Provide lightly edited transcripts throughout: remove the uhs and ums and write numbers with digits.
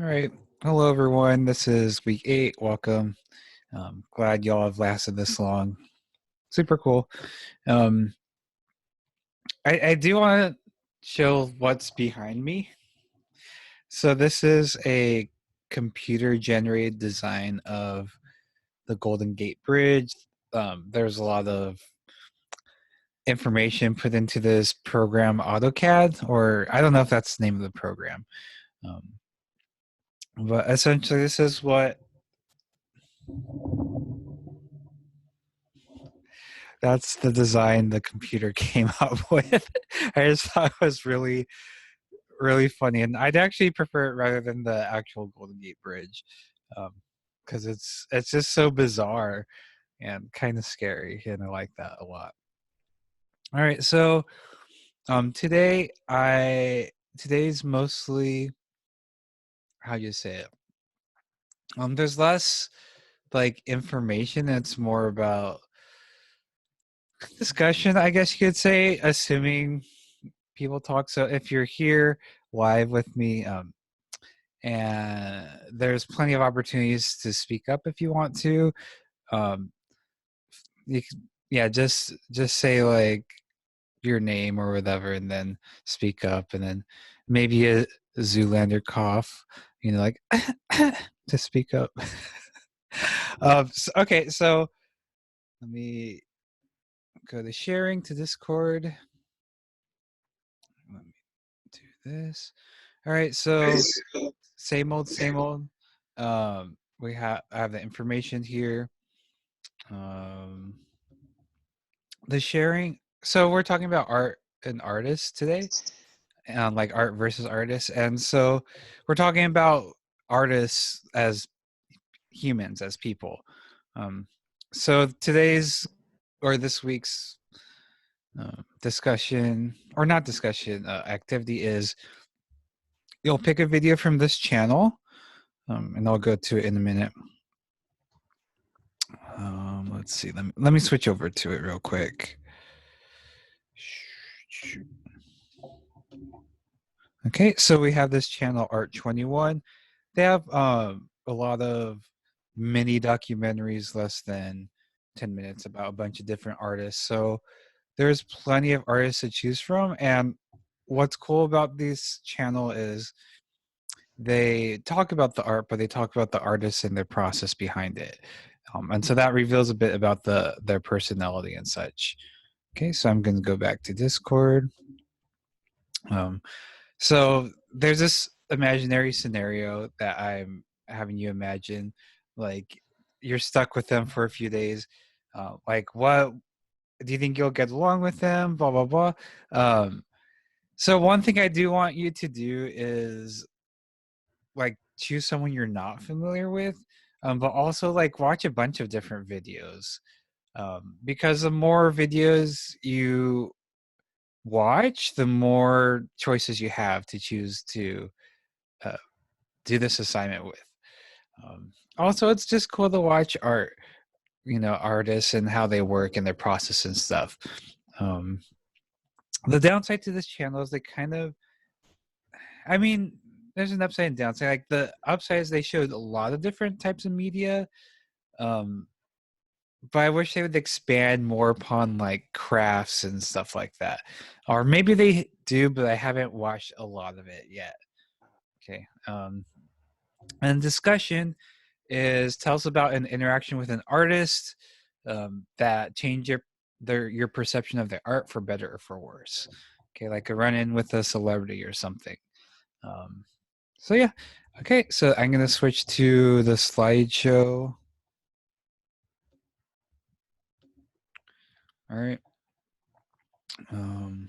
All right. Hello, everyone. This is week 8. Welcome. Glad y'all have lasted this long. Super cool. Um, I do want to show what's behind me. So this is a computer-generated design of the Golden Gate Bridge. There's a lot of information put into this program, AutoCAD, or I don't know if that's the name of the program. Um, but essentially, this is what that's the design the computer came up with. I just thought it was really, really funny, and I'd actually prefer it rather than the actual Golden Gate Bridge, because it's just so bizarre and kind of scary, and I like that a lot. All right, so today's mostly how do you say it? There's less like information. It's more about discussion, I guess you could say, assuming people talk. So if you're here live with me, and there's plenty of opportunities to speak up if you want to. Um, you yeah, just say like your name or whatever, and then speak up, and then maybe a Zoolander cough, like to speak up. Okay, so let me go to sharing to Discord. Let me do this. All right, so same old, same old. I have the information here. Um, the sharing. So we're talking about art and artists today, like art versus artists, and so we're talking about artists as humans, as people. Um, so today's or this week's discussion, or not discussion, activity is you'll pick a video from this channel, and I'll go to it in a minute. Let's see. Let me switch over to it real quick. Okay, so we have this channel Art21. They have a lot of mini documentaries, less than 10 minutes, about a bunch of different artists. So there's plenty of artists to choose from. And what's cool about this channel is they talk about the art, but they talk about the artists and their process behind it. And so that reveals a bit about their personality and such. Okay, so I'm going to go back to Discord. So there's this imaginary scenario that I'm having you imagine, like you're stuck with them for a few days. Like, what do you think you'll get along with them? Blah blah blah. So one thing I do want you to do is like choose someone you're not familiar with, but also like watch a bunch of different videos, because the more videos you watch, the more choices you have to choose to uh, do this assignment with. Also, it's just cool to watch artists and how they work and their process and stuff. Um, the downside to this channel is they kind of, I mean, there's an upside and downside. Like the upside is they showed a lot of different types of media, um, but I wish they would expand more upon like crafts and stuff like that. Or maybe they do, but I haven't watched a lot of it yet. Okay. And discussion is tell us about an interaction with an artist that changed your perception of their art for better or for worse. Okay, like a run-in with a celebrity or something. So yeah, okay. So I'm gonna switch to the slideshow. All right. Okay,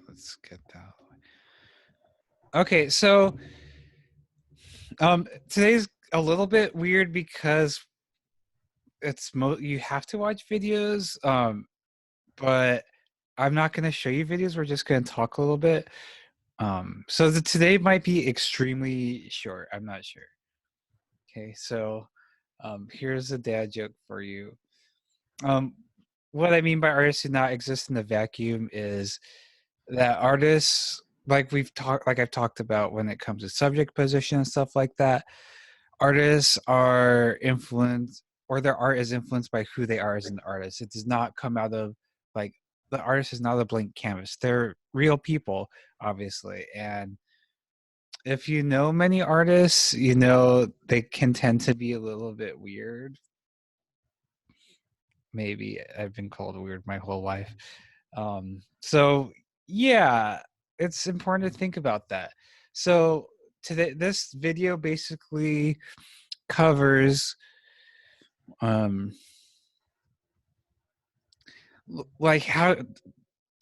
let's get that. Okay, so today's a little bit weird because you have to watch videos, but I'm not going to show you videos. We're just going to talk a little bit. So today might be extremely short. I'm not sure. Okay, so here's a dad joke for you. Um, what I mean by artists do not exist in a vacuum is that artists like I've talked about when it comes to subject position and stuff like that, artists are influenced, or their art is influenced by who they are as an artist. It does not come out of like, the artist is not a blank canvas. They're real people, obviously. And if you know many artists, you know they can tend to be a little bit weird. Maybe I've been called weird my whole life. So yeah, it's important to think about that. So today, this video basically covers um like, how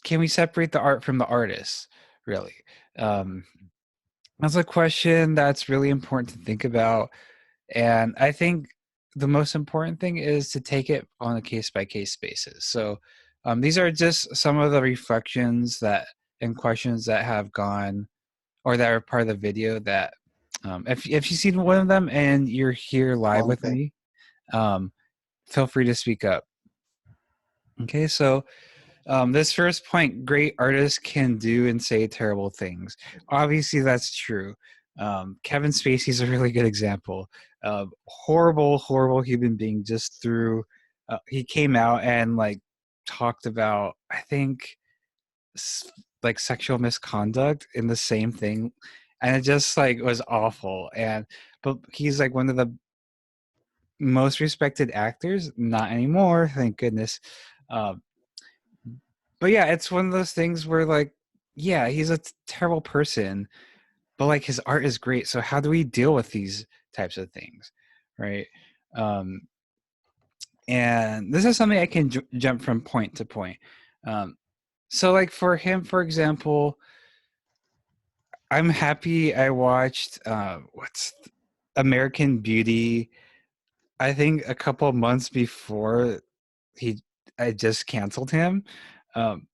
can we separate the art from the artist, really? um that's a question that's really important to think about. And I think the most important thing is to take it on a case by case basis. So these are just some of the reflections that and questions that have gone, or that are part of the video, that if you see one of them and you're here live with Okay. me, um, feel free to speak up. Okay, so this first point: great artists can do and say terrible things. Obviously, that's true. Kevin Spacey's a really good example. Horrible, horrible human being. Just through, he came out and like talked about, I think, like sexual misconduct in the same thing, and it just like was awful. And but he's like one of the most respected actors. Not anymore, thank goodness. Um, but yeah, it's one of those things where like, yeah, he's a terrible person, but like his art is great. So how do we deal with these types of things, right? Um, and this is something I can jump from point to point. Um, so like for him, for example, I'm happy I watched American Beauty. I think a couple months before he, I just canceled him. Um,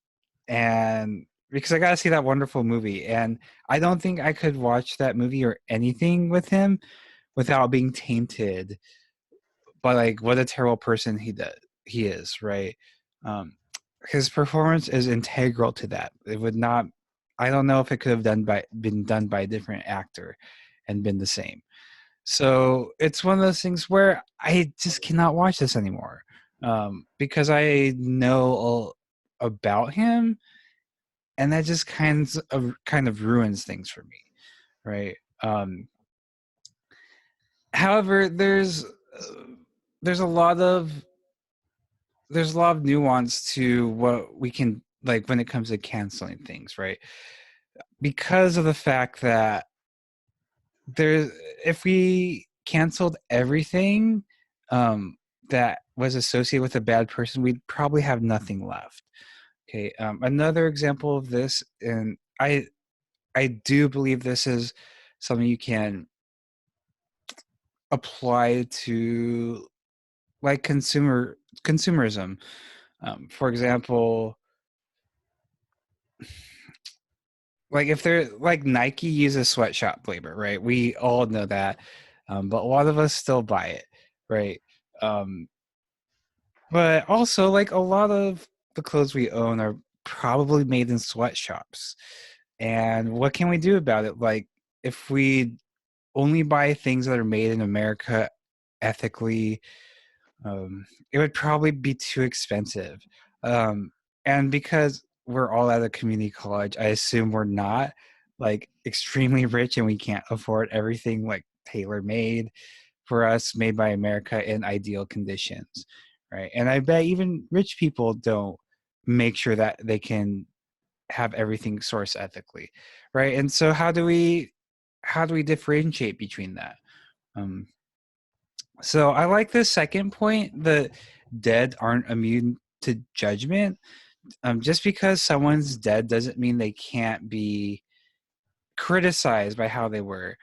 and because I got to see that wonderful movie, and I don't think I could watch that movie or anything with him without being tainted by like what a terrible person he is, right? um his performance is integral to that. It would not, I don't know if it could have been done by a different actor and been the same. So it's one of those things where I just cannot watch this anymore, because I know about him, and that just kind of ruins things for me, right? However, there's a lot of nuance to what we can, like, when it comes to canceling things, right? Because of the fact that there, if we canceled everything that was associated with a bad person, we'd probably have nothing left. Okay, another example of this, and I do believe this is something you can apply to like consumerism. For example, like if they're like Nike uses sweatshop labor, right? We all know that, but a lot of us still buy it, right? Um, but also, like a lot of the clothes we own are probably made in sweatshops. And what can we do about it? Like, if we only buy things that are made in America ethically, it would probably be too expensive. And because we're all at a community college, I assume we're not like extremely rich and we can't afford everything like tailor made for us, made by America in ideal conditions, right? And I bet even rich people don't make sure that they can have everything sourced ethically, right? And so how do we differentiate between that? Um, so I like the second point: the dead aren't immune to judgment. Just because someone's dead doesn't mean they can't be criticized by how they were.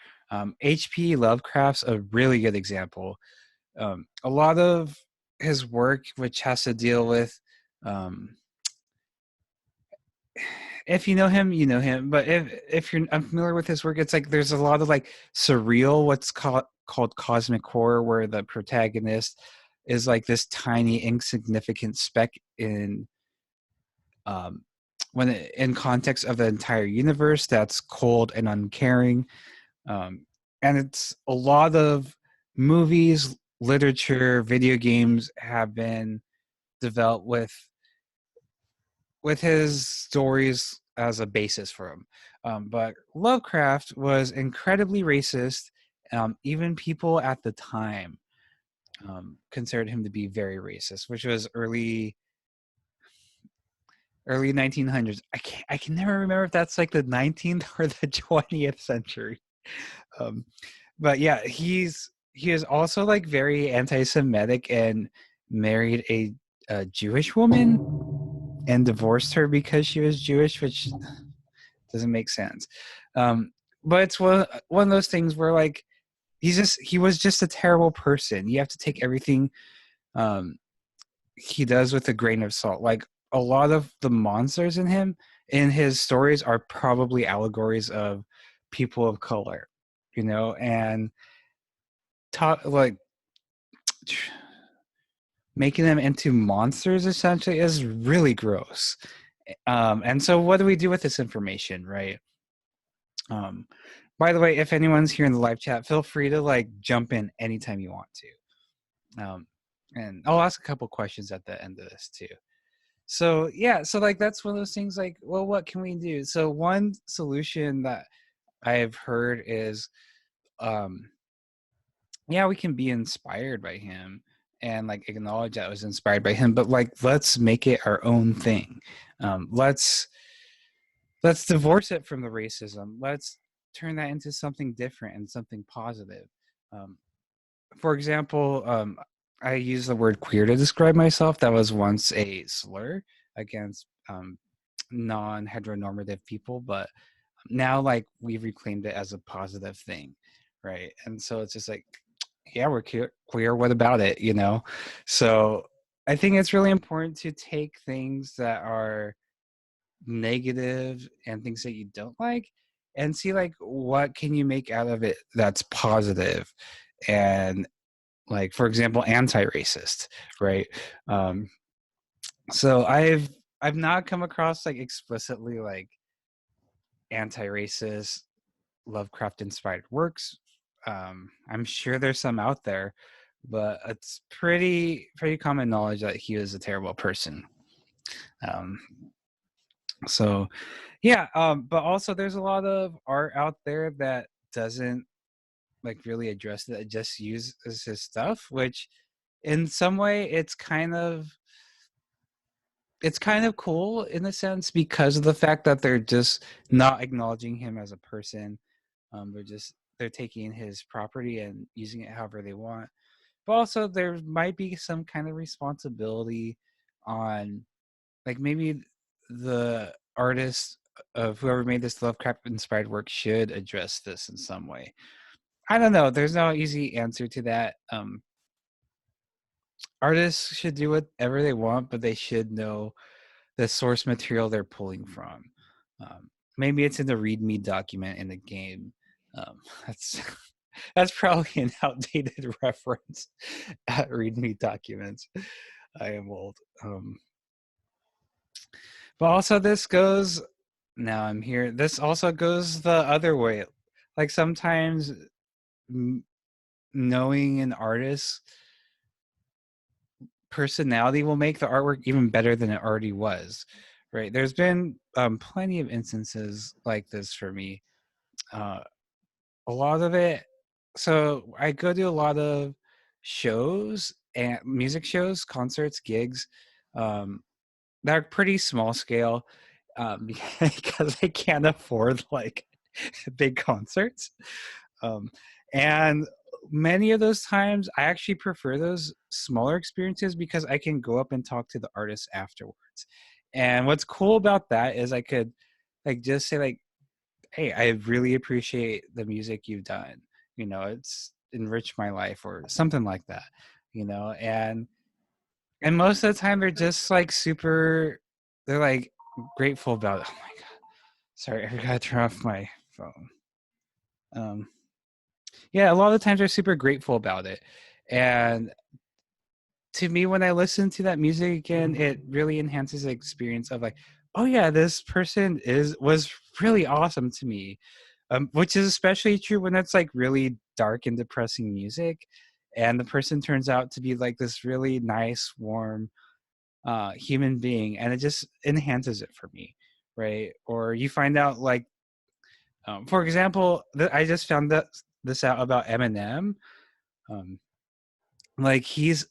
H.P. Lovecraft's a really good example. A lot of his work, which has to deal with, um, if you know him, you know him. But if you're unfamiliar with his work, it's like there's a lot of like surreal, what's called cosmic horror, where the protagonist is like this tiny, insignificant speck in um, in context of the entire universe that's cold and uncaring. And it's a lot of movies, literature, video games have been developed with his stories as a basis for him. But Lovecraft was incredibly racist. Even people at the time considered him to be very racist, which was early 1900s. I can never remember if that's like the 19th or the 20th century. Um, but yeah, he is also like very anti-Semitic and married a Jewish woman and divorced her because she was Jewish, which doesn't make sense. But it's one of those things where like he was just a terrible person. You have to take everything um, he does with a grain of salt. Like a lot of the monsters in his stories are probably allegories of people of color, you know, and like making them into monsters essentially is really gross. And so what do we do with this information, right? Um, by the way, if anyone's here in the live chat, feel free to like jump in anytime you want to. And I'll ask a couple questions at the end of this too. So yeah, so like that's one of those things like, well, what can we do? So one solution that I've heard is yeah, we can be inspired by him and like acknowledge that I was inspired by him, but like let's make it our own thing. Let's divorce it from the racism. Let's turn that into something different and something positive. Um, for example, I use the word queer to describe myself. That was once a slur against non-heteronormative people, but now like we've reclaimed it as a positive thing, right? And so it's just like, yeah, we're queer. What about it? You know? So I think it's really important to take things that are negative and things that you don't like and see like what can you make out of it that's positive and like for example anti-racist, right? um so I've not come across like explicitly like anti-racist Lovecraft inspired works. I'm sure there's some out there, but it's pretty common knowledge that he was a terrible person. um so yeah, but also there's a lot of art out there that doesn't like really address that, it just uses his stuff, which in some way it's kind of cool in a sense because of the fact that they're just not acknowledging him as a person. They're taking his property and using it however they want. But also there might be some kind of responsibility on like maybe the artist of whoever made this Lovecraft inspired work should address this in some way. I don't know. There's no easy answer to that. Artists should do whatever they want, but they should know the source material they're pulling from. Maybe it's in the README document in the game. That's that's probably an outdated reference at README documents. I am old. But also this goes now I'm here. This also goes the other way. Like sometimes knowing an artist personality will make the artwork even better than it already was, right? There's been plenty of instances like this for me. uh, a lot of it, so I go to a lot of shows and music shows, concerts, gigs um, that are pretty small scale because I can't afford like big concerts. um, and many of those times I actually prefer those smaller experiences because I can go up and talk to the artist afterwards. And what's cool about that is I could like just say like, hey, I really appreciate the music you've done, you know, it's enriched my life or something like that, you know. And most of the time they're just like super, they're like grateful about it. Oh my god, sorry, I forgot to turn off my phone. um yeah, a lot of the times they're super grateful about it. And to me, when I listen to that music again, it really enhances the experience of like, oh yeah, this person was really awesome to me, which is especially true when it's like really dark and depressing music, and the person turns out to be like this really nice, warm human being, and it just enhances it for me, right? Or you find out like, for example, I just found this out about Eminem. Um, like he's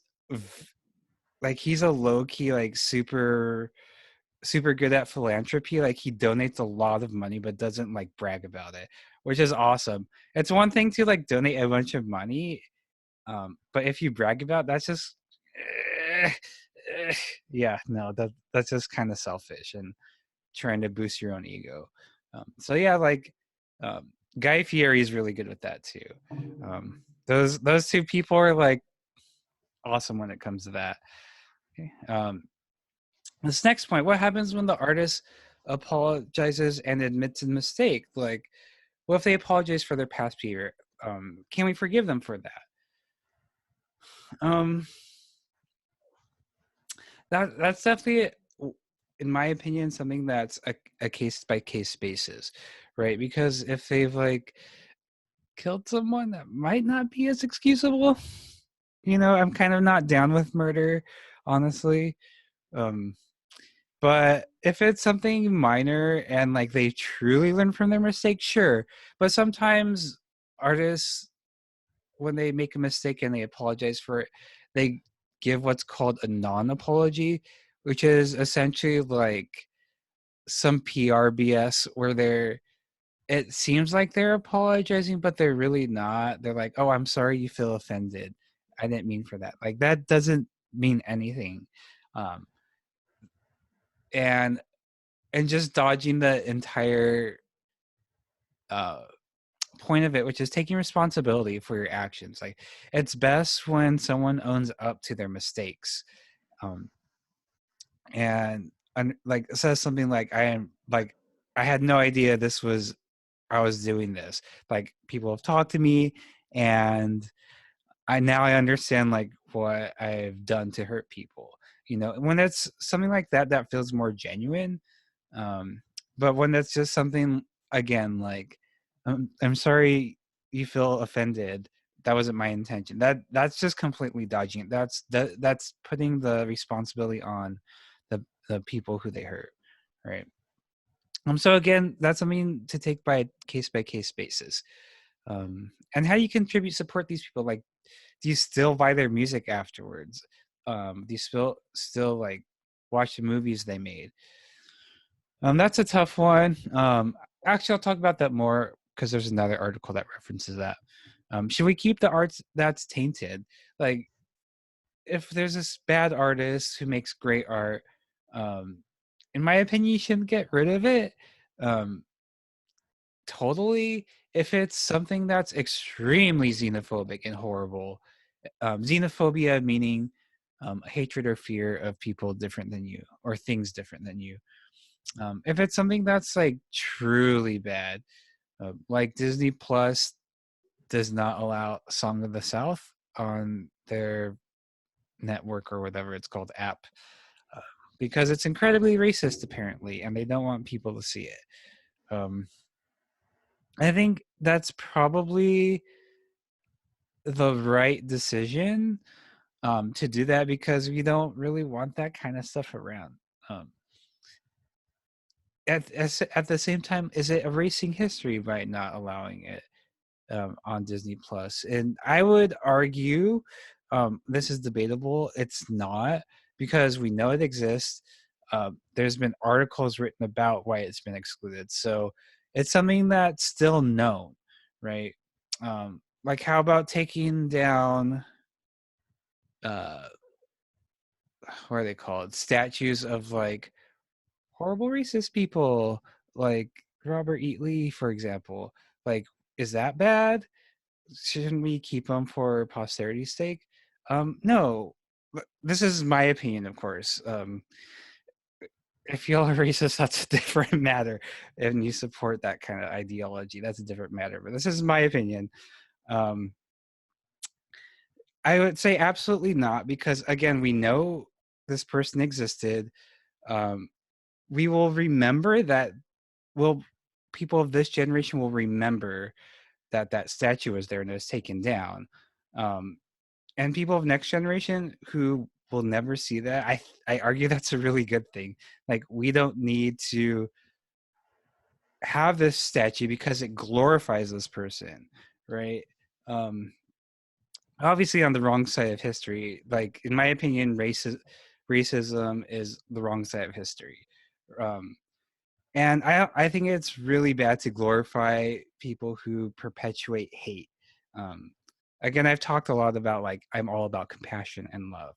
a low key like super good at philanthropy. Like he donates a lot of money, but doesn't like brag about it, which is awesome. It's one thing to like donate a bunch of money, but if you brag about that's just eh, eh, yeah, no, that's just kind of selfish and trying to boost your own ego. So yeah, like um, Guy Fieri is really good with that too. Those two people are like awesome when it comes to that. Okay. This next point: what happens when the artist apologizes and admits a mistake? Like, what if they apologize for their past behavior? Can we forgive them for that? Um, that's definitely, in my opinion, something that's a case by case basis, right? Because if they've like killed someone, that might not be as excusable. I'm kind of not down with murder, honestly. Um, but if it's something minor and like they truly learn from their mistakes, sure. But sometimes artists, when they make a mistake and they apologize for it, they give what's called a non-apology, which is essentially like some PR BS where it seems like they're apologizing, but they're really not. They're like, "Oh, I'm sorry you feel offended. I didn't mean for that." Like that doesn't mean anything. Um, and just dodging the entire uh point of it, which is taking responsibility for your actions. Like it's best when someone owns up to their mistakes, um, and like says something like, I had no idea I was doing this. Like people have talked to me, and I understand like what I've done to hurt people. When it's something like that, that feels more genuine. But when it's just something, again, like, I'm sorry you feel offended. That wasn't my intention. That's just completely dodging it. That's putting the responsibility on the people who they hurt, right? So again, that's something to take by case basis. And how you contribute, support these people. Like, do you still buy their music afterwards? Do you still like watch the movies they made? That's a tough one. Actually, I'll talk about that more because there's another article that references that. Should we keep the art that's tainted? Like, if there's this bad artist who makes great art, um, in my opinion, you shouldn't get rid of it. Um, totally. If it's something that's extremely xenophobic and horrible, xenophobia meaning hatred or fear of people different than you or things different than you. If it's something that's like truly bad, like Disney Plus does not allow Song of the South on their network or whatever it's called app, uh, because it's incredibly racist apparently, and they don't want people to see it. I think that's probably the right decision, to do that, because we don't really want that kind of stuff around. Um, at the same time, is it erasing history by not allowing it on Disney Plus? And I would argue, this is debatable. It's not, because we know it exists. There's been articles written about why it's been excluded, so it's something that's still known, right? Like, how about taking down uh, what are they called? Statues of like horrible racist people, like Robert E. Lee, for example. Like, is that bad? Shouldn't we keep them for posterity's sake? No. This is my opinion, of course. If y'all are racist, that's a different matter. And you support that kind of ideology, that's a different matter. But this is my opinion. Um, I would say absolutely not, because again, we know this person existed. Um, we will remember that. Will people of this generation will remember that that statue was there and it was taken down. Um, and people of next generation who will never see that, I argue that's a really good thing. Like, we don't need to have this statue because it glorifies this person, right? Um, Obviously on the wrong side of history. Like, in my opinion, racism is the wrong side of history. Um, and I think it's really bad to glorify people who perpetuate hate. Um, Again, I've talked a lot about, like, I'm all about compassion and love,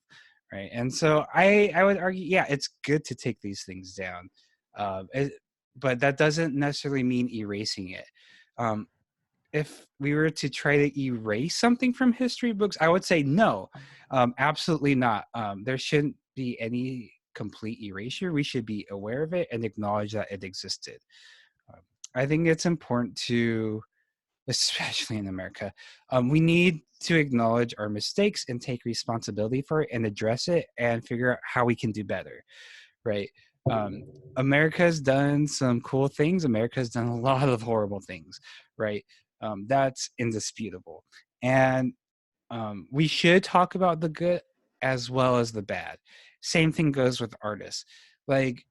right? And so I would argue, yeah, it's good to take these things down, it, but that doesn't necessarily mean erasing it. Um, if we were to try to erase something from history books, I would say no, absolutely not. There shouldn't be any complete erasure. We should be aware of it and acknowledge that it existed. Um, I think it's important to, especially in America, we need to acknowledge our mistakes and take responsibility for it and address it and figure out how we can do better, right? Um, America's done some cool things. America's done a lot of horrible things, right? That's indisputable. And we should talk about the good as well as the bad. Same thing goes with artists. Like,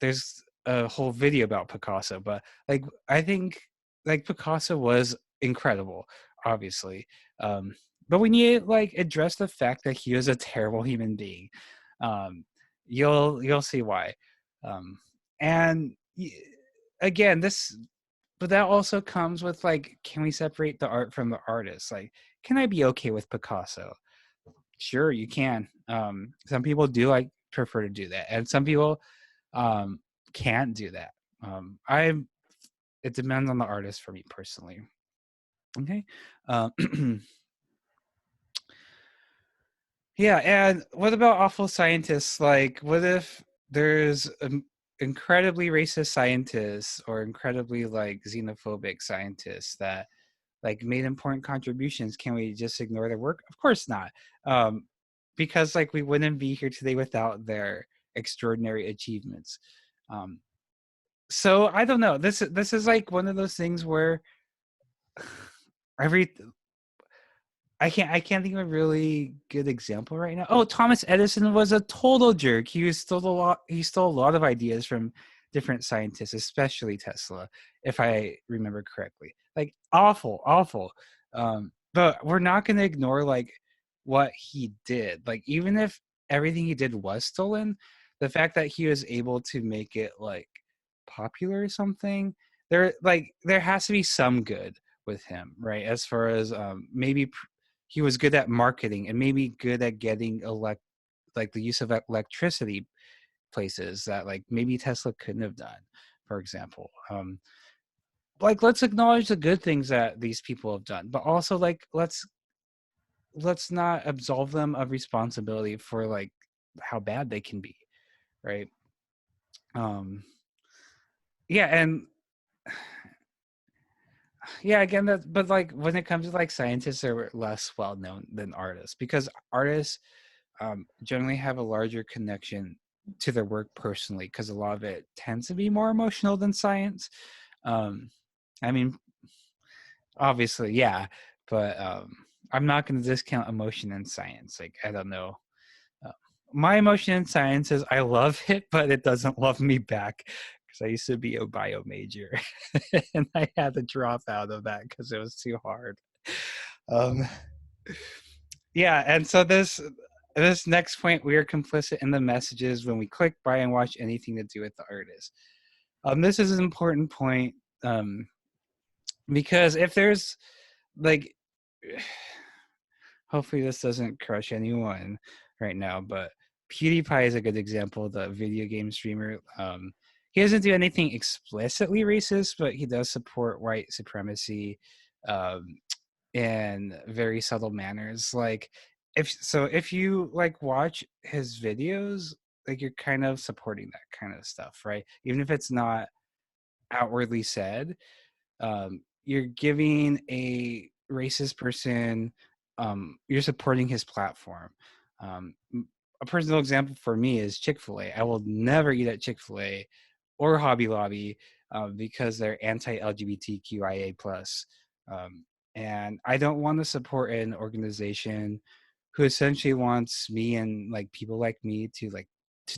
there's a whole video about Picasso, but, like, I think, like, Picasso was incredible, obviously, um, but we need to, like, address the fact that he was a terrible human being. Um, you'll see why, um, and again, this, but that also comes with, like, can we separate the art from the artist? Like, can I be okay with Picasso? Sure, you can. Some people do, like, prefer to do that, and some people um, can't do that. I It depends on the artist for me personally. Okay. Um, yeah, and what about awful scientists? Like, what if there's incredibly racist scientists or incredibly, like, xenophobic scientists that, like, made important contributions? Can we just ignore their work? Of course not. Um, because, like, we wouldn't be here today without their extraordinary achievements. Um, so I don't know. This is like one of those things where every I can't think of a really good example right now. Oh, Thomas Edison was a total jerk. He stole a lot of ideas from different scientists, especially Tesla, if I remember correctly. Like, awful, awful. But we're not going to ignore, like, what he did. Like, even if everything he did was stolen, the fact that he was able to make it, like, popular or something, there has to be some good with him, right? As far as maybe he was good at marketing and maybe good at getting like the use of electricity places that, like, maybe Tesla couldn't have done, for example. Like, let's acknowledge the good things that these people have done, but also, like, let's not absolve them of responsibility for, like, how bad they can be, right? um yeah, and yeah, again, that, but, like, when it comes to, like, scientists are less well known than artists, because artists generally have a larger connection to their work personally, because a lot of it tends to be more emotional than science. um I mean, obviously, yeah, but I'm not going to discount emotion in science. Like, I don't know, uh, my emotion in science is I love it, but it doesn't love me back, because I used to be a bio major and I had to drop out of that because it was too hard. um yeah, and so this next point, we are complicit in the messages when we click buy and watch anything to do with the artist. This is an important point, um because if there's, like, hopefully this doesn't crush anyone right now, but PewDiePie is a good example, the video game streamer. He doesn't do anything explicitly racist, but he does support white supremacy, um, in very subtle manners. Like, if you, like, watch his videos, like, you're kind of supporting that kind of stuff, right? Even if it's not outwardly said, you're giving a racist person, you're supporting his platform. a personal example for me is Chick-fil-A. I will never eat at Chick-fil-A or Hobby Lobby because they're anti-LGBTQIA plus, and I don't want to support an organization who essentially wants me and like people like me to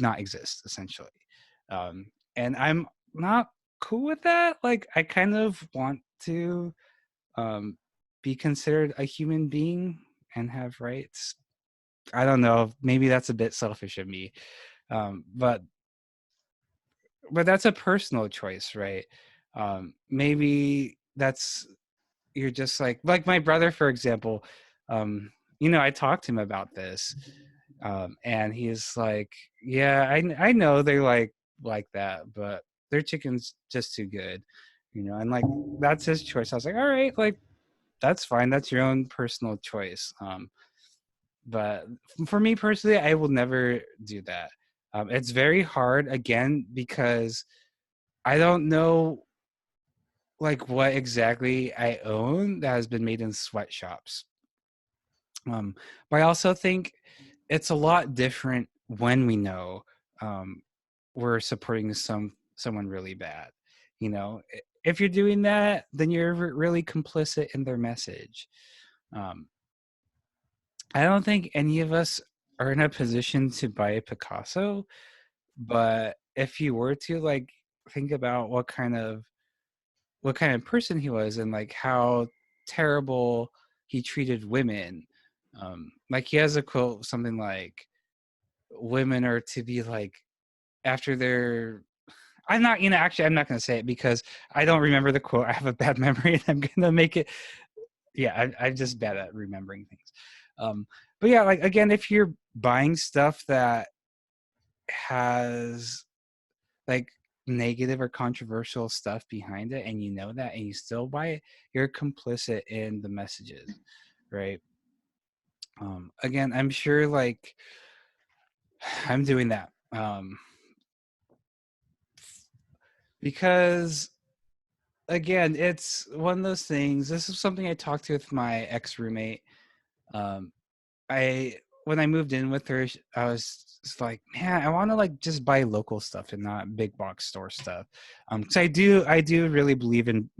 not exist essentially. And I'm not cool with that. Like I kind of want to um, be considered a human being and have rights. I don't know. Maybe that's a bit selfish of me, um, but but that's a personal choice, right? Maybe that's you're just like my brother, for example. Um, I talked to him about this, and he's like, "Yeah, I know they like that, but their chicken's just too good." And like that's his choice. I was like, "All right, like that's fine. That's your own personal choice." But for me personally, I will never do that. It's very hard again because I don't know like what exactly I own that has been made in sweatshops. But I also think it's a lot different when we know um, we're supporting someone really bad. If you're doing that, then you're really complicit in their message. Um, I don't think any of us are in a position to buy a Picasso, but if you were to like think about what kind of person he was and like how terrible he treated women. Like he has a quote something like women are to be like after their I'm not actually I'm not gonna say it because I don't remember the quote. I have a bad memory and I'm gonna make it yeah, I'm just bad at remembering things. But yeah, like again, if you're buying stuff that has like negative or controversial stuff behind it and you know that and you still buy it, you're complicit in the messages, right? Again, I'm sure like I'm doing that because again, it's one of those things. This is something I talked to with my ex roommate. um I when I moved in with her, I was just like, man, I want to like just buy local stuff and not big box store stuff. Because I do really believe in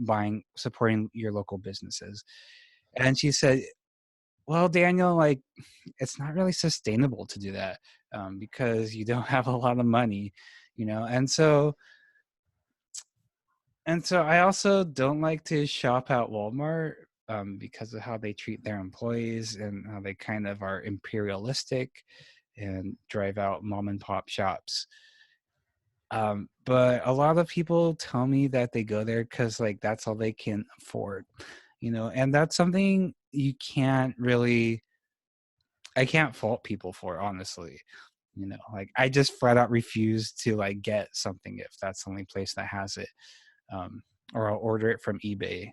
supporting your local businesses. And she said, well, Daniel, like it's not really sustainable to do that because you don't have a lot of money, and so I also don't like to shop at Walmart because of how they treat their employees and how they kind of are imperialistic and drive out mom and pop shops. But a lot of people tell me that they go there because like that's all they can afford, and that's something you can't really. I can't fault people for, honestly. Like I just flat out refuse to like get something if that's the only place that has it, um, or I'll order it from eBay.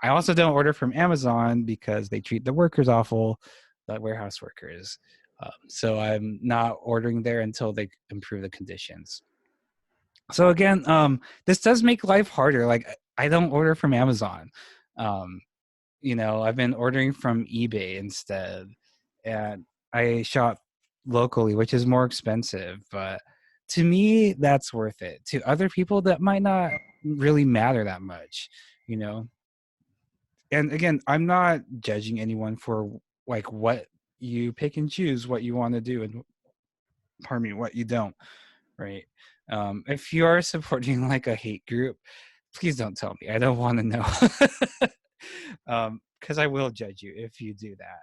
I also don't order from Amazon because they treat the workers awful, the warehouse workers. So I'm not ordering there until they improve the conditions. So again, this does make life harder. Like I don't order from Amazon. Um, I've been ordering from eBay instead, and I shop locally, which is more expensive, but to me, that's worth it. To other people, that might not really matter that much, you know. And again, I'm not judging anyone for like what you pick and choose, what you want to do, and pardon me, what you don't, right? If you are supporting like a hate group, please don't tell me. I don't want to know. Because I will judge you if you do that.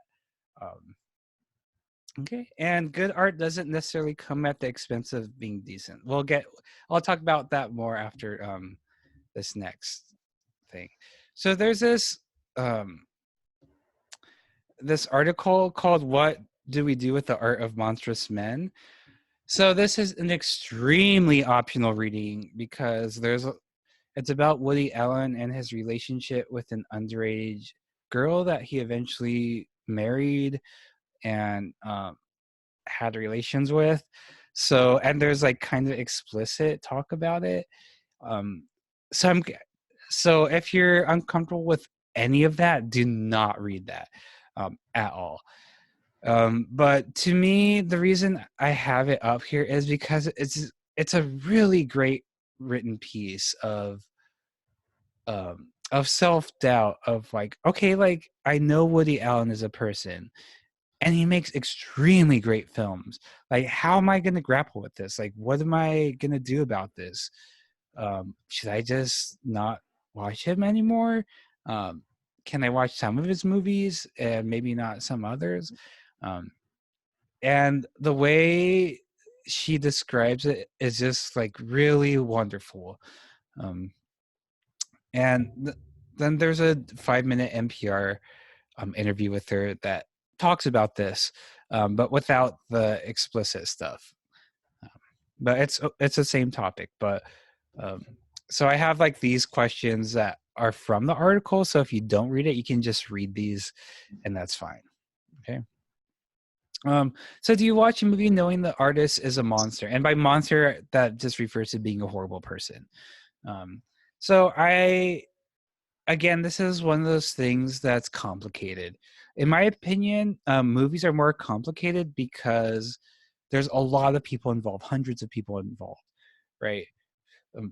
Okay, and good art doesn't necessarily come at the expense of being decent. I'll talk about that more after this next thing. So there's um, this article called "What Do We Do with the Art of Monstrous Men?" So this is an extremely optional reading because it's about Woody Allen and his relationship with an underage girl that he eventually married and had relations with. So, and there's like kind of explicit talk about it. Um, so I'm so if you're uncomfortable with any of that, do not read that at all. But to me, the reason I have it up here is because it's a really great written piece of self-doubt, of like, okay, like I know Woody Allen is a person and he makes extremely great films. Like, how am I going to grapple with this? Like, what am I going to do about this? Should I just not watch him anymore? Um, can I watch some of his movies and maybe not some others? Um, and the way she describes it is just like really wonderful. Um, and then there's a 5-minute NPR interview with her that talks about this, but without the explicit stuff. But it's the same topic. But um, so I have like these questions that are from the article. So if you don't read it, you can just read these, and that's fine. Okay. So do you watch a movie knowing the artist is a monster? And by monster, that just refers to being a horrible person. Um, so again, this is one of those things that's complicated. In my opinion, movies are more complicated because there's a lot of people involved, hundreds of people involved, right?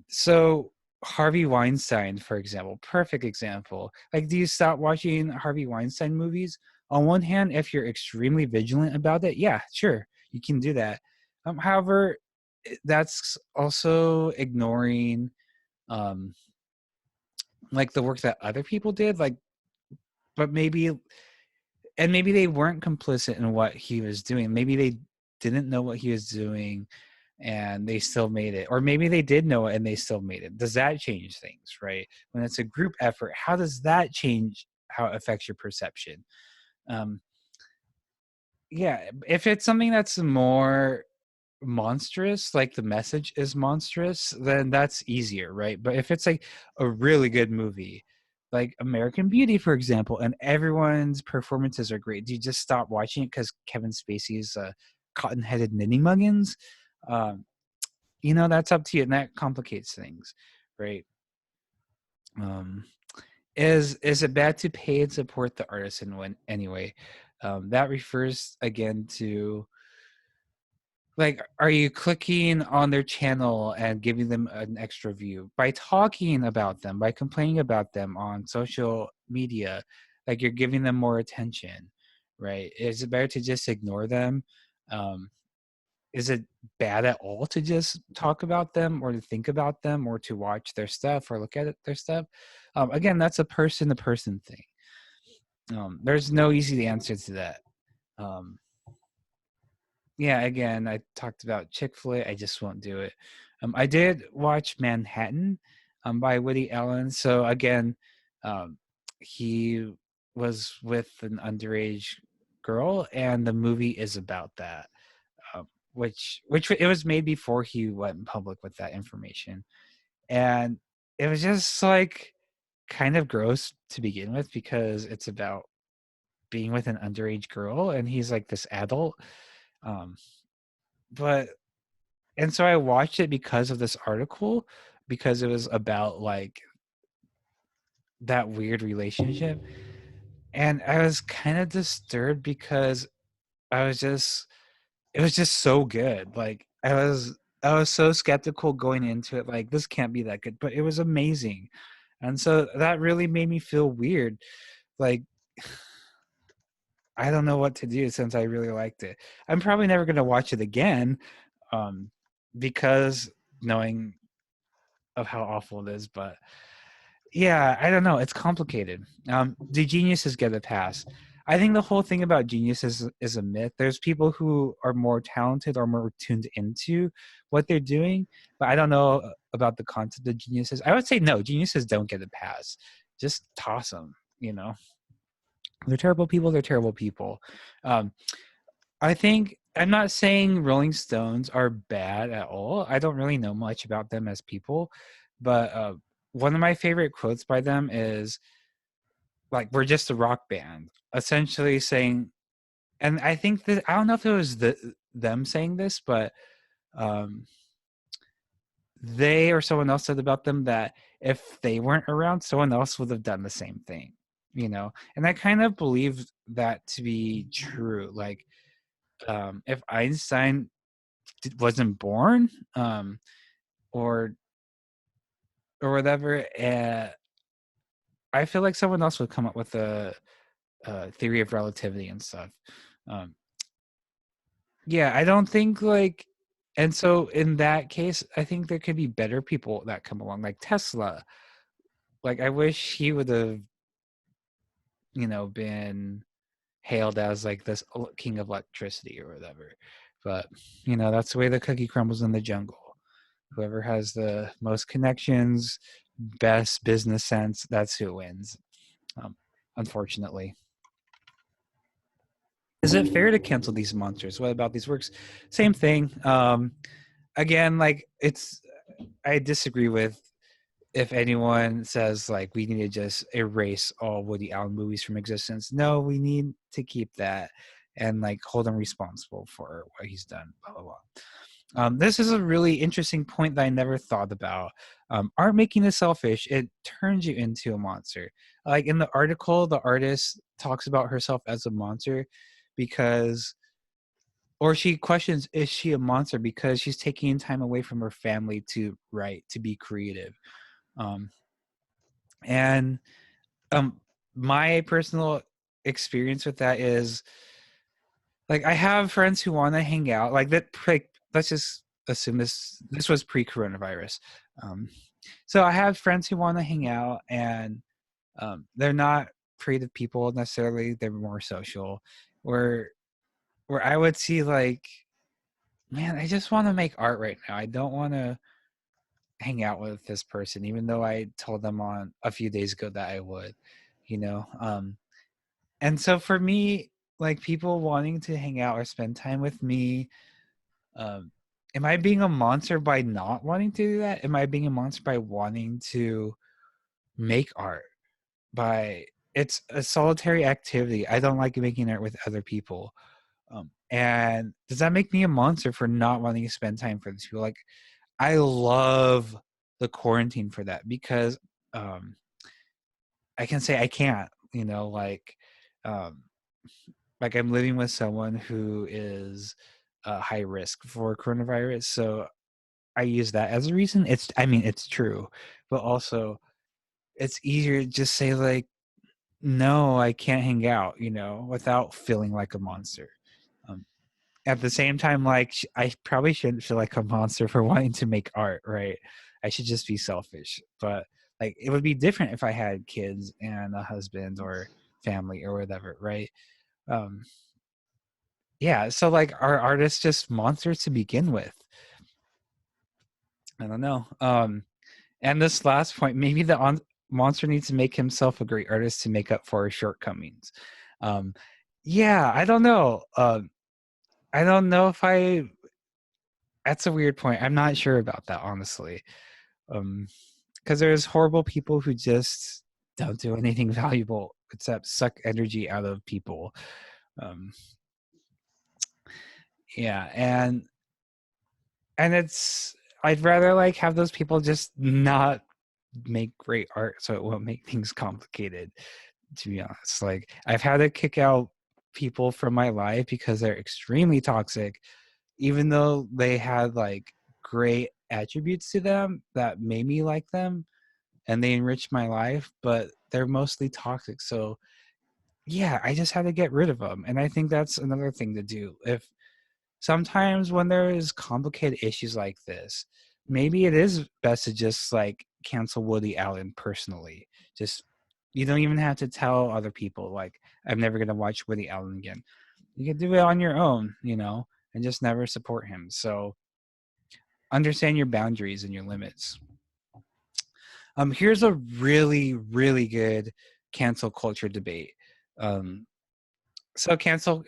So Harvey Weinstein, for example, perfect example. Like, do you stop watching Harvey Weinstein movies? On one hand, if you're extremely vigilant about it, yeah, sure, you can do that. However, that's also ignoring um, like the work that other people did. Like, but maybe they weren't complicit in what he was doing. Maybe they didn't know what he was doing and they still made it, or maybe they did know it and they still made it. Does that change things? Right, when it's a group effort, how does that change how it affects your perception? um yeah, if it's something that's more monstrous, like the message is monstrous, then that's easier, right? But if it's like a really good movie, like American Beauty, for example, and everyone's performances are great, do you just stop watching it because Kevin Spacey's cotton-headed ninny muggins? um that's up to you, and that complicates things, right? um is it bad to pay and support the artist in one anyway? That refers again to, like, are you clicking on their channel and giving them an extra view by talking about them, by complaining about them on social media? Like, you're giving them more attention, right? Is it better to just ignore them? um, is it bad at all to just talk about them or to think about them or to watch their stuff or look at their stuff? Again, that's a person to person thing. There's no easy answer to that. um, yeah, again, I talked about Chick-fil-A. I just won't do it. I did watch Manhattan by Woody Allen. So again, um, he was with an underage girl, and the movie is about that. Which it was made before he went public with that information, and it was just like kind of gross to begin with because it's about being with an underage girl, and he's like this adult. Um, but And so I watched it because of this article, because it was about like that weird relationship. And I was kind of disturbed because I was just it was just so good. Like, I was so skeptical going into it, like this can't be that good, but it was amazing. And so that really made me feel weird. Like, I don't know what to do since I really liked it. I'm probably never going to watch it again, um because knowing of how awful it is. But yeah, I don't know. It's complicated. Do geniuses get a pass? I think the whole thing about geniuses is a myth. There's people who are more talented or more tuned into what they're doing, but I don't know about the concept of geniuses. I would say no, geniuses don't get a pass. Just toss them. They're terrible people. They're terrible people. Um, I think I'm not saying Rolling Stones are bad at all. I don't really know much about them as people, but one of my favorite quotes by them is like, "We're just a rock band," essentially saying, and I think that I don't know if it was them saying this, but um, they or someone else said about them that if they weren't around, someone else would have done the same thing, And I kind of believe that to be true. Like, if Einstein wasn't born, or whatever, I feel like someone else would come up with a theory of relativity and stuff. Um, yeah, I don't think like, and so in that case, I think there could be better people that come along, like Tesla. Like, I wish he would have, been hailed as like this king of electricity or whatever. But that's the way the cookie crumbles in the jungle. Whoever has the most connections, best business sense, that's who wins. Unfortunately. Is it fair to cancel these monsters? What about these works? Same thing. Again, like, I disagree with if anyone says like we need to just erase all Woody Allen movies from existence. No, we need to keep that and like hold him responsible for what he's done. Blah blah blah. This is a really interesting point that I never thought about. Art making is selfish. It turns you into a monster. Like in the article, the artist talks about herself as a monster because, or she questions, is she a monster because she's taking time away from her family to write, to be creative. Um, and my personal experience with that is like I have friends who want to hang out like that. Let's just assume this was pre-coronavirus. So I have friends who want to hang out, and they're not creative people necessarily. They're more social. Where I would see like, man, I just want to make art right now. I don't want to hang out with this person, even though I told them on a few days ago that I would. You know, and so for me, like people wanting to hang out or spend time with me, am I being a monster by not wanting to do that? Am I being a monster by wanting to make art? By It's a solitary activity. I don't like making art with other people. And does that make me a monster for not wanting to spend time for these people? Like, I love the quarantine for that because I can say I can't, um, like I'm living with someone who is high risk for coronavirus. So I use that as a reason. It's true, but also it's easier to just say like, no, I can't hang out, without feeling like a monster. Um, at the same time, like I probably shouldn't feel like a monster for wanting to make art, right? I should just be selfish. But like it would be different if I had kids and a husband or family or whatever, right? Um, yeah. So like, are artists just monsters to begin with? I don't know. And this last point, maybe the monster needs to make himself a great artist to make up for his shortcomings. Um, yeah, I don't know. I don't know if I. That's a weird point. I'm not sure about that, honestly. Because there's horrible people who just don't do anything valuable except suck energy out of people. Um, yeah, and it's. I'd rather like have those people just not make great art so it won't make things complicated, to be honest. Like I've had to kick out people from my life because they're extremely toxic, even though they had like great attributes to them that made me like them and they enriched my life, but they're mostly toxic. So yeah, I just had to get rid of them. And I think that's another thing to do. If sometimes when there is complicated issues like this, maybe it is best to just like cancel Woody Allen personally. Just, you don't even have to tell other people like, I'm never gonna watch Woody Allen again. You can do it on your own, and just never support him. So understand your boundaries and your limits. Here's a really, really good cancel culture debate. Um, so cancel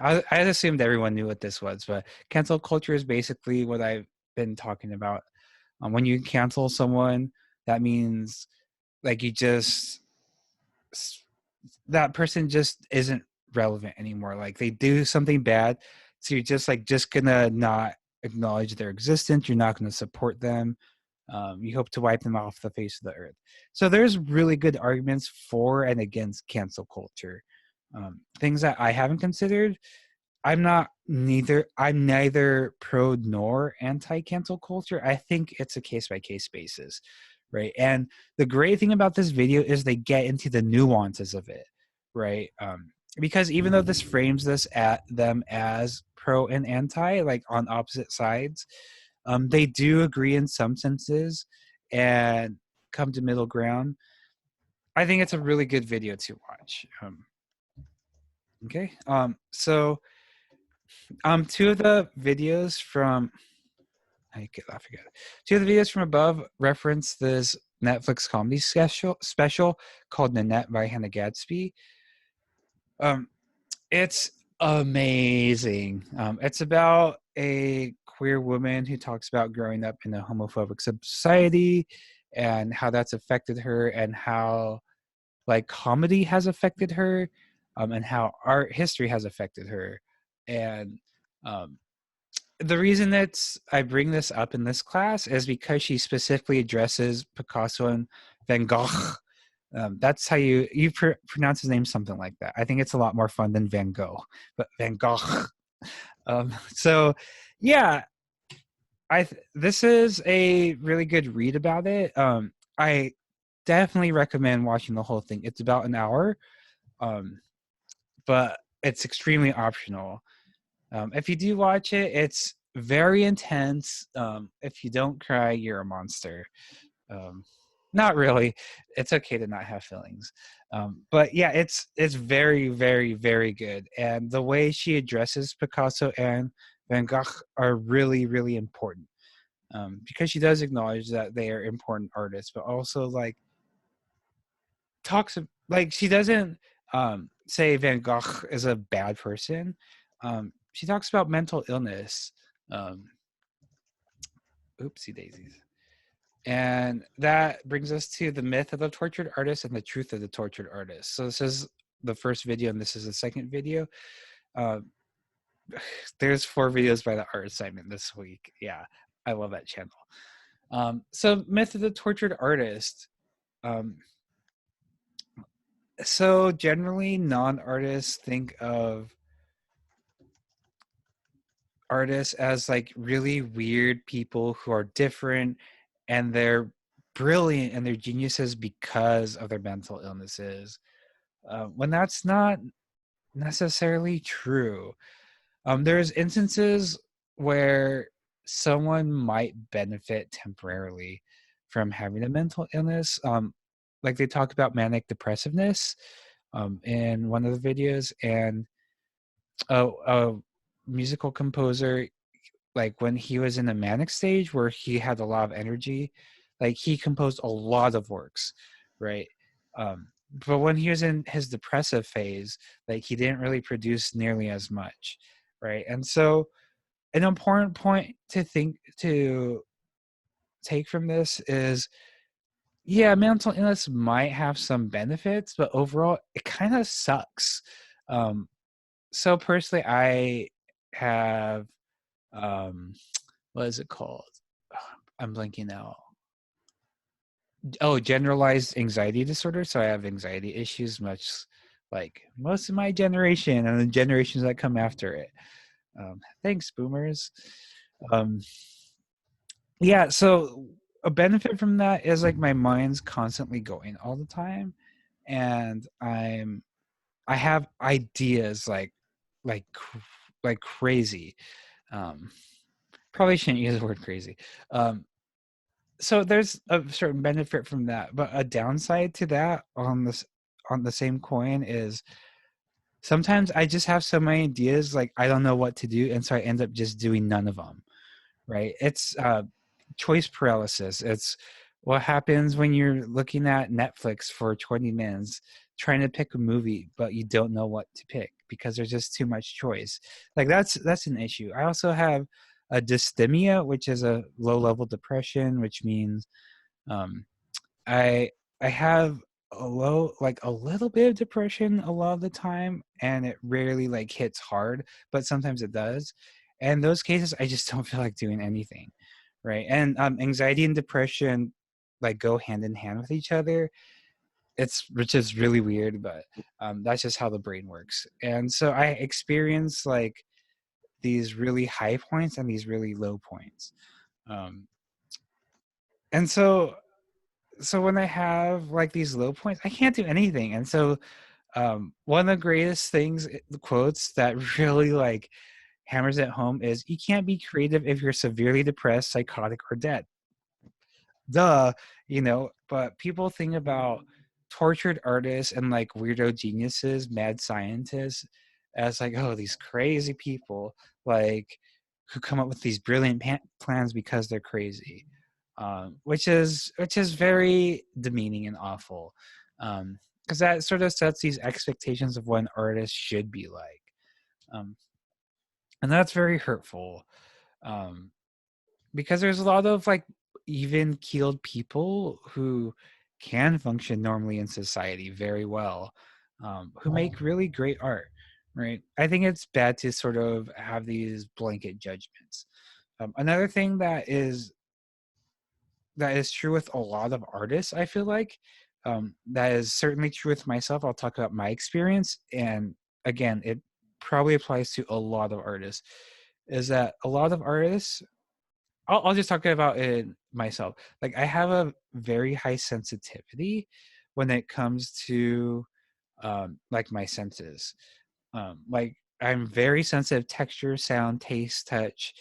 I assumed everyone knew what this was, but cancel culture is basically what I've been talking about. When you cancel someone, that means like that person just isn't relevant anymore. Like they do something bad, so you're just gonna not acknowledge their existence. You're not gonna support them. You hope to wipe them off the face of the earth. So there's really good arguments for and against cancel culture. Things that I haven't considered. I'm neither pro nor anti cancel culture. I think it's a case by case basis, right? And the great thing about this video is they get into the nuances of it, right? Because even though this frames this at them as pro and anti, like on opposite sides, they do agree in some senses and come to middle ground. I think it's a really good video to watch. Okay. So two of the videos from I forget. Two of the videos from above reference this Netflix comedy special called Nanette by Hannah Gadsby. It's amazing. It's about a queer woman who talks about growing up in a homophobic society and how that's affected her, and how like comedy has affected her, and how art history has affected her. And um, the reason that I bring this up in this class is because she specifically addresses Picasso and Van Gogh. That's how you pronounce his name, something like that. I think it's a lot more fun than Van Gogh, but Van Gogh. So, yeah, this is a really good read about it. I definitely recommend watching the whole thing. It's about an hour, but it's extremely optional. If you do watch it, it's very intense. If you don't cry, you're a monster. Not really. It's okay to not have feelings. But yeah, it's very, very, very good. And the way she addresses Picasso and Van Gogh are really, really important. Because she does acknowledge that they are important artists, but also like talks like she doesn't say Van Gogh is a bad person. She talks about mental illness. Um, oopsie daisies. And that brings us to the myth of the tortured artist and the truth of the tortured artist. So this is the first video, and this is the second video. Uh, there's 4 videos by the art assignment this week. Yeah, I love that channel. So myth of the tortured artist. So generally, non-artists think of artists as like really weird people who are different, and they're brilliant and they're geniuses because of their mental illnesses, when that's not necessarily true. There's instances where someone might benefit temporarily from having a mental illness. Like they talk about manic depressiveness in one of the videos, and a musical composer, like when he was in a manic stage where he had a lot of energy, like he composed a lot of works, right? But when he was in his depressive phase, like he didn't really produce nearly as much, right? And so an important point to take from this is, yeah, mental illness might have some benefits, but overall it kind of sucks. So personally, I have what is it called? I'm blanking out. Oh, generalized anxiety disorder. So I have anxiety issues, much like most of my generation and the generations that come after it. Thanks, boomers. Um, yeah, so a benefit from that is like my mind's constantly going all the time, and I have ideas like like crazy. Um, Probably shouldn't use the word crazy. So there's a certain benefit from that, but a downside to that on the same coin is sometimes I just have so many ideas, like I don't know what to do, and so I end up just doing none of them. Right? It's choice paralysis. It's what happens when you're looking at Netflix for 20 minutes trying to pick a movie, but you don't know what to pick because there's just too much choice. Like that's an issue. I also have a dysthymia, which is a low level depression, which means um, I I have a little bit of depression a lot of the time, and it rarely like hits hard, but sometimes it does. And in those cases, I just don't feel like doing anything, right? And anxiety and depression like go hand in hand with each other. It's which is really weird, but that's just how the brain works. And so I experience like these really high points and these really low points. Um, and so when I have like these low points, I can't do anything. And so one of the greatest things, quotes that really like hammers it home is you can't be creative if you're severely depressed, psychotic, or dead. Duh, but people think about tortured artists and like weirdo geniuses, mad scientists as like, oh, these crazy people like who come up with these brilliant plans because they're crazy. Which is very demeaning and awful. Because that sort of sets these expectations of what an artist should be like. Um, and that's very hurtful. Um, because there's a lot of like even keeled people who can function normally in society very well, who make really great art, right? I think it's bad to sort of have these blanket judgments. Another thing that is true with a lot of artists, I feel like, that is certainly true with myself. I'll talk about my experience, and again, it probably applies to a lot of artists. Is that a lot of artists, I'll just talk about it myself. Like I have a very high sensitivity when it comes to like my senses. Like I'm very sensitive: texture, sound, taste, touch,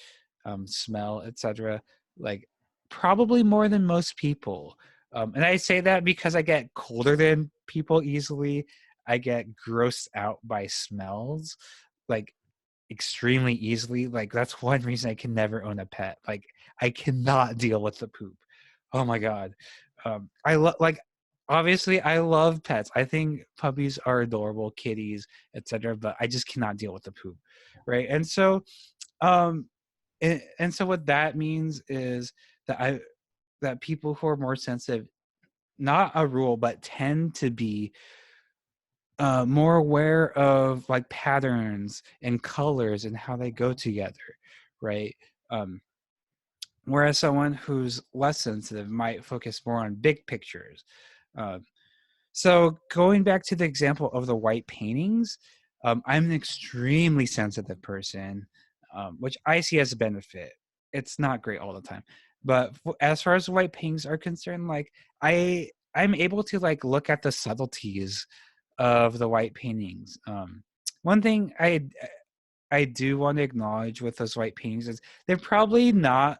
smell, etc. Like probably more than most people. And I say that because I get colder than people easily. I get grossed out by smells. Like extremely easily. Like that's one reason I can never own a pet. Like I cannot deal with the poop. Oh my god. I love like obviously I love pets. I think puppies are adorable, kitties, etc. But I just cannot deal with the poop, right? And so, um, and so what that means is that that people who are more sensitive, not a rule, but tend to be more aware of like patterns and colors and how they go together, right? Um, whereas someone who's less sensitive might focus more on big pictures. Uh, so going back to the example of the white paintings, I'm an extremely sensitive person, which I see as a benefit. It's not great all the time, but as far as white paintings are concerned, like I'm able to like look at the subtleties of the white paintings. One thing I do want to acknowledge with those white paintings is they're probably not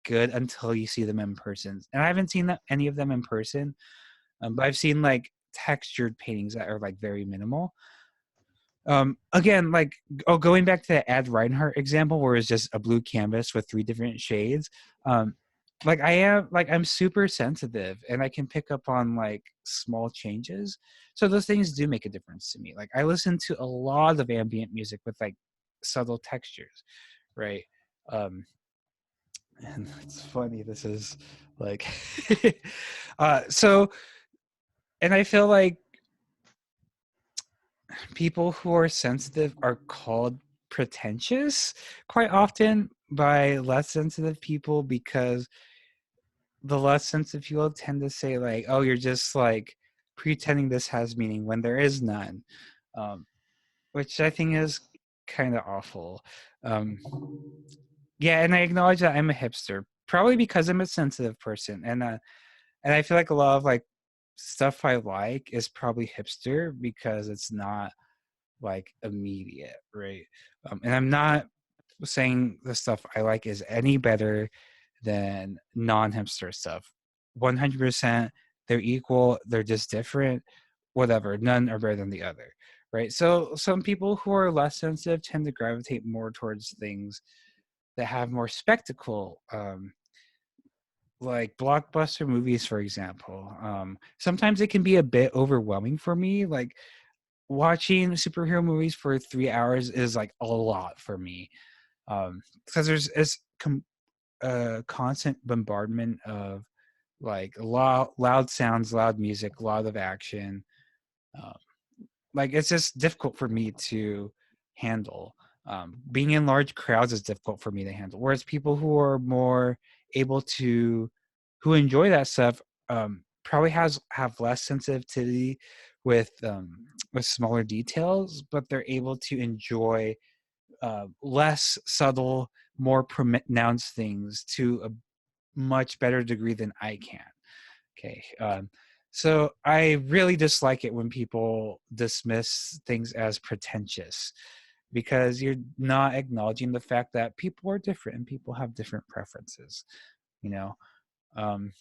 good until you see them in person. And I haven't seen any of them in person, but I've seen like textured paintings that are like very minimal. Again, like going back to the Ad Reinhardt example, where it's just a blue canvas with three different shades. Like I'm super sensitive, and I can pick up on like small changes. So those things do make a difference to me. Like I listen to a lot of ambient music with like subtle textures, right? Um, and it's funny. This is like, so, and I feel like people who are sensitive are called pretentious quite often by less sensitive people, because the less sensitive people tend to say like, oh, you're just like pretending this has meaning when there is none, um, which I think is kind of awful. um, yeah, and I acknowledge that I'm a hipster probably because I'm a sensitive person, and I feel like a lot of like stuff I like is probably hipster because it's not like immediate, right? And I'm not saying the stuff I like is any better than non-hipster stuff. 100%, they're equal. They're just different. Whatever. None are better than the other, right? So some people who are less sensitive tend to gravitate more towards things that have more spectacle. Like blockbuster movies, for example. Sometimes it can be a bit overwhelming for me. Like watching superhero movies for 3 hours is like a lot for me, because there's constant bombardment of like loud sounds, loud music, a lot of action. um, like it's just difficult for me to handle. Being in large crowds is difficult for me to handle, whereas people who are more able to who enjoy that stuff probably have less sensitivity with smaller details, but they're able to enjoy less subtle, more pronounced things to a much better degree than I can. Okay. So I really dislike it when people dismiss things as pretentious, because you're not acknowledging the fact that people are different and people have different preferences, you know. Um,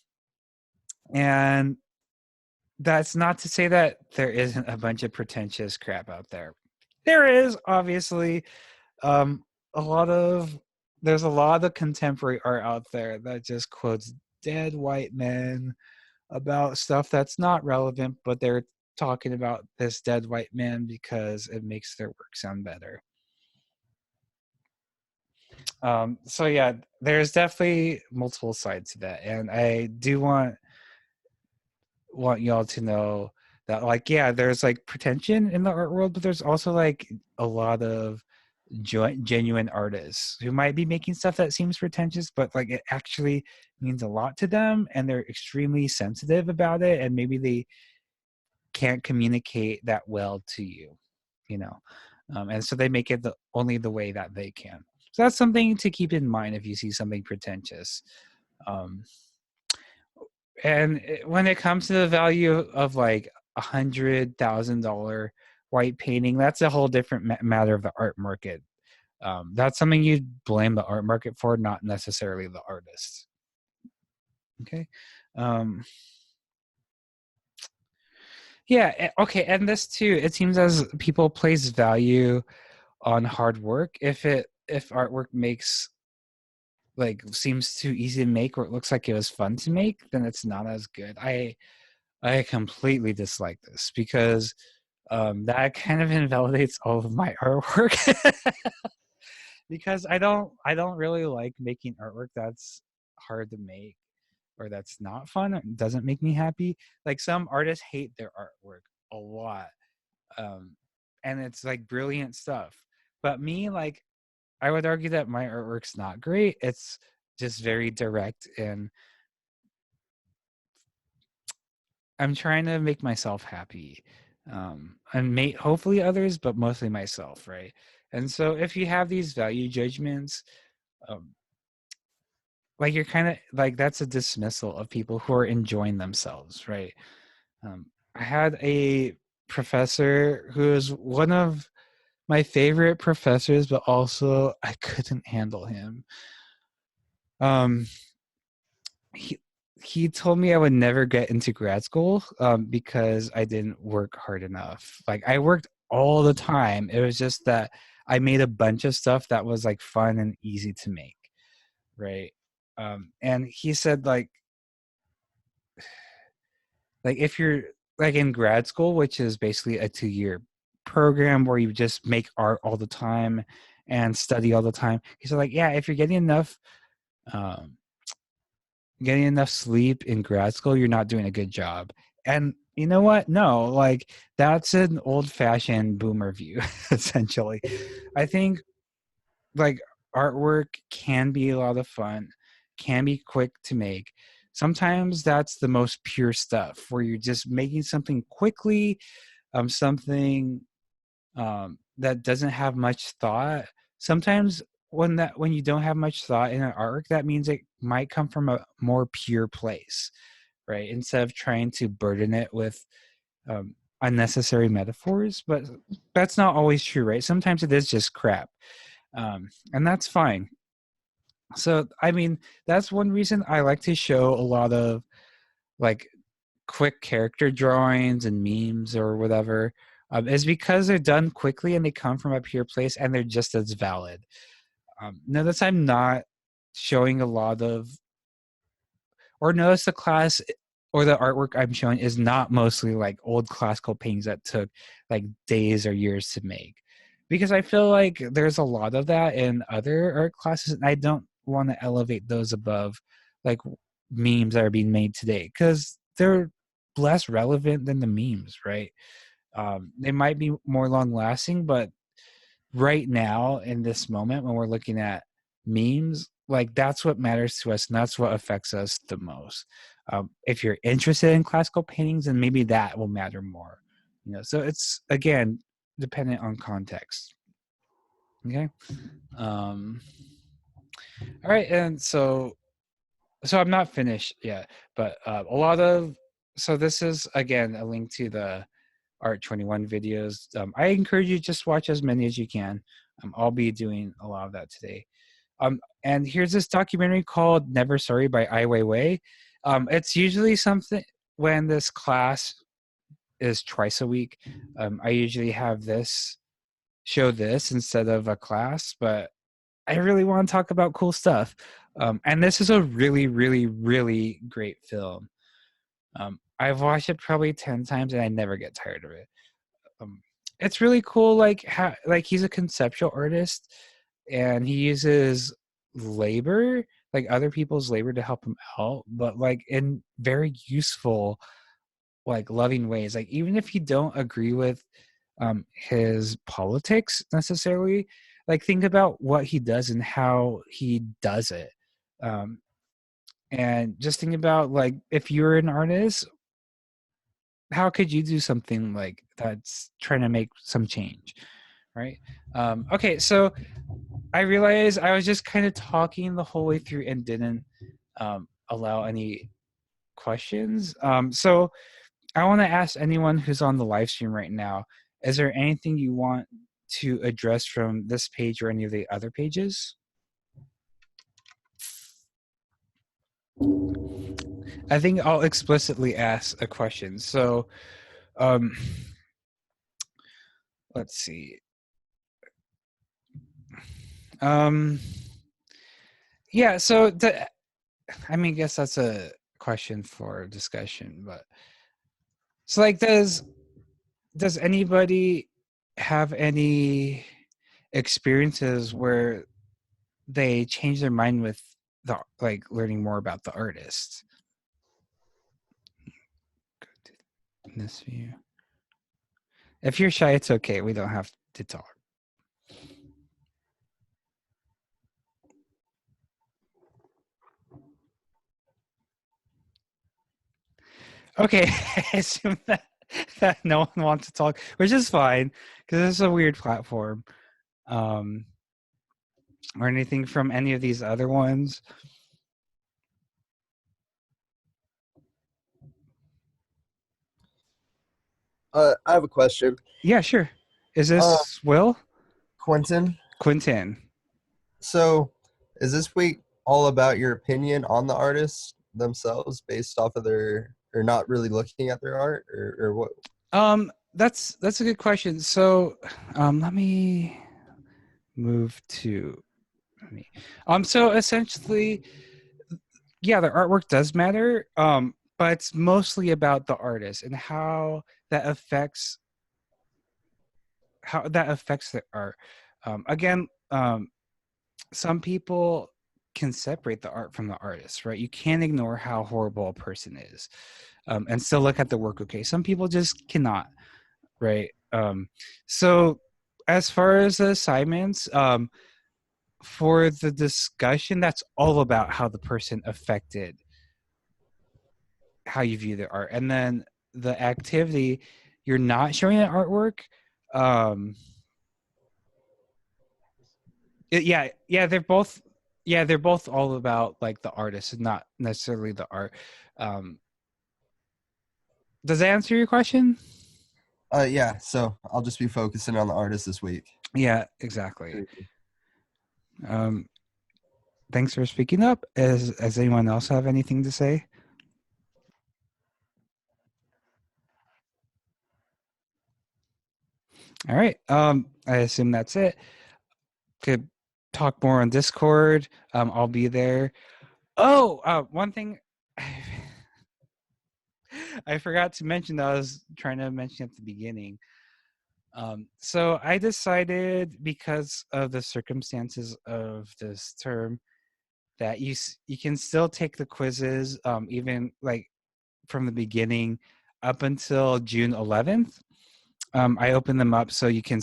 and that's not to say that there isn't a bunch of pretentious crap out there. There is, obviously. Um, a lot of There's a lot of contemporary art out there that just quotes dead white men about stuff that's not relevant, but they're talking about this dead white man because it makes their work sound better. So yeah, there's definitely multiple sides to that, and I do want y'all to know that, like, yeah, there's like pretension in the art world, but there's also like a lot of genuine artists who might be making stuff that seems pretentious, but like it actually means a lot to them, and they're extremely sensitive about it, and maybe they can't communicate that well to you, you know. And so they make it only the way that they can. So that's something to keep in mind if you see something pretentious. um, and when it comes to the value of like $100,000 white painting, that's a whole different matter of the art market. That's something you'd blame the art market for, not necessarily the artist. Okay. um, yeah. Okay. And this too, it seems as people place value on hard work. If artwork makes like seems too easy to make, or it looks like it was fun to make, then it's not as good. I completely dislike this, because that kind of invalidates all of my artwork. Because I don't really like making artwork that's hard to make, or that's not fun. It doesn't make me happy. Like, some artists hate their artwork a lot, um, and it's like brilliant stuff. But me, like, I would argue that my artwork's not great. It's just very direct, and I'm trying to make myself happy, and hopefully others, but mostly myself, right? And so if you have these value judgments, um, like, you're kind of like, that's a dismissal of people who are enjoying themselves, right? Um, I had a professor who was one of my favorite professors, but also I couldn't handle him. Um, he he told me I would never get into grad school, because I didn't work hard enough. Like, I worked all the time. It was just that I made a bunch of stuff that was like fun and easy to make, right? And he said, like if you're like in grad school, which is basically a 2-year program where you just make art all the time and study all the time. He said, like, yeah, if you're um, getting enough sleep in grad school, you're not doing a good job. And you know what? No, like, that's an old fashioned boomer view, essentially. I think, like, artwork can be a lot of fun, can be quick to make. Sometimes that's the most pure stuff, where you're just making something quickly, something that doesn't have much thought. Sometimes when you don't have much thought in an artwork, that means it might come from a more pure place, right? Instead of trying to burden it with unnecessary metaphors. But that's not always true, right? Sometimes it is just crap, and that's fine. So, I mean, that's one reason I like to show a lot of like quick character drawings and memes or whatever, is because they're done quickly and they come from a pure place and they're just as valid. Notice I'm not showing a lot of, or notice the class or the artwork I'm showing is not mostly like old classical paintings that took like days or years to make, because I feel like there's a lot of that in other art classes, and I don't want to elevate those above like memes that are being made today, because they're less relevant than the memes, right? They might be more long lasting, but right now in this moment when we're looking at memes, like that's what matters to us, and that's what affects us the most. If you're interested in classical paintings, then maybe that will matter more. So it's again dependent on context. Okay. Um, all right, and so I'm not finished yet, but a lot of so this is again a link to the Art 21 videos. I encourage you just watch as many as you can. I'll be doing a lot of that today. And here's this documentary called Never Sorry by Ai Weiwei. It's usually something when this class is twice a week. I usually have this show this instead of a class, but I really want to talk about cool stuff. And this is a really, really, really great film. I've watched it probably 10 times and I never get tired of it. It's really cool, like he's a conceptual artist and he uses labor, like other people's labor to help him out, but like in very useful, like loving ways. Like even if you don't agree with his politics necessarily, like think about what he does and how he does it. And just think about like if you're an artist, how could you do something like that's trying to make some change, right? Okay, so I realized I was just kind of talking the whole way through and didn't allow any questions. So I want to ask anyone who's on the live stream right now, is there anything you want to address from this page or any of the other pages? I think I'll explicitly ask a question. So let's see. Yeah, so I mean, I guess that's a question for discussion, but so like does anybody have any experiences where they change their mind with the like learning more about the artist? Go to this view. If you're shy, it's okay. We don't have to talk. Okay, I assume that no one wants to talk, which is fine because this is a weird platform. Or anything from any of these other ones? I have a question. Yeah, sure. Is Uh, this Will? Quentin. Quentin. So, is this week all about your opinion on the artists themselves, based off of their, or not really looking at their art, or what? That's a good question. So, let me move to me. So essentially, yeah, the artwork does matter. But it's mostly about the artist and that affects how that affects the art. Again, some people can separate the art from the artist, right? You can't ignore how horrible a person is, and still look at the work. Okay, some people just cannot, right? So as far as the assignments, for the discussion, that's all about how the person affected how you view the art, and then the activity, you're not showing the artwork. Um, they're both. Yeah, they're both all about like the artist and not necessarily the art. Um, does that answer your question? Yeah. So I'll just be focusing on the artist this week. Yeah, exactly. Um, thanks for speaking up. Does anyone else have anything to say? All right. I assume that's it. Could talk more on Discord. I'll be there. Oh, one thing I forgot to mention that I was trying to mention at the beginning. So I decided, because of the circumstances of this term, that you can still take the quizzes, even like from the beginning up until June 11th. I open them up so you can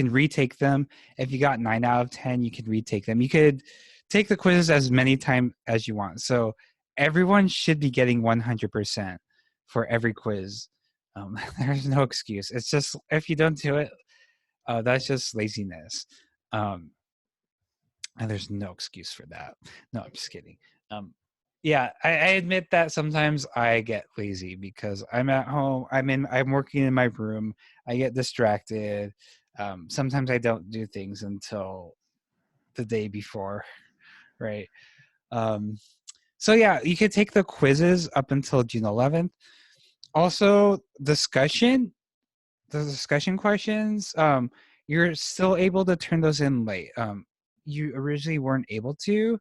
retake them. If you got 9 out of 10, you can retake them. You could take the quizzes as many times as you want. So everyone should be getting 100% for every quiz. There's no excuse. It's just if you don't do it, that's just laziness. Um, and there's no excuse for that. No, I'm just kidding. Um, yeah, I admit that sometimes I get lazy because I'm at home. I'm working in my room. I get distracted. Sometimes I don't do things until the day before, right? Um, so yeah, you could take the quizzes up until June 11th. Also, the discussion questions, you're still able to turn those in late. You originally weren't able to,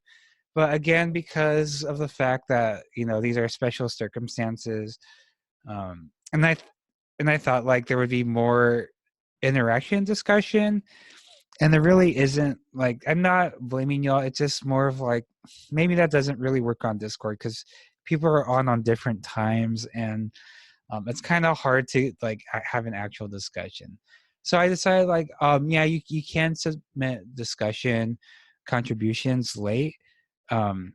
but again, because of the fact that these are special circumstances, and I thought like there would be more interaction discussion, and there really isn't. Like, I'm not blaming y'all. It's just more of like maybe that doesn't really work on Discord because people are on different times, and it's kind of hard to like have an actual discussion. So I decided like, yeah, you can submit discussion contributions late. Um,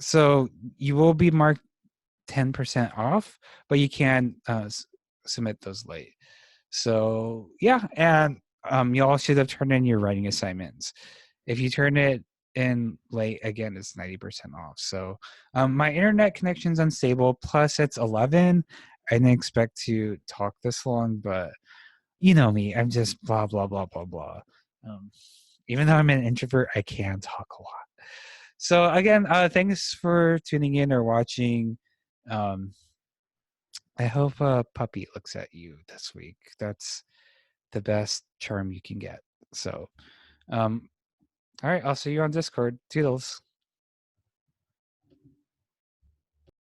so you will be marked 10% off, but you can submit those late. So yeah, and you all should have turned in your writing assignments. If you turn it in late, again, it's 90% off. So my internet connection's unstable. Plus, it's 11. I didn't expect to talk this long, but you know me. I'm just blah blah blah blah blah. Um, Even though I'm an introvert, I can talk a lot. So again, thanks for tuning in or watching. Um, I hope a puppy looks at you this week. That's the best charm you can get. So, um, all right, I'll see you on Discord. Toodles.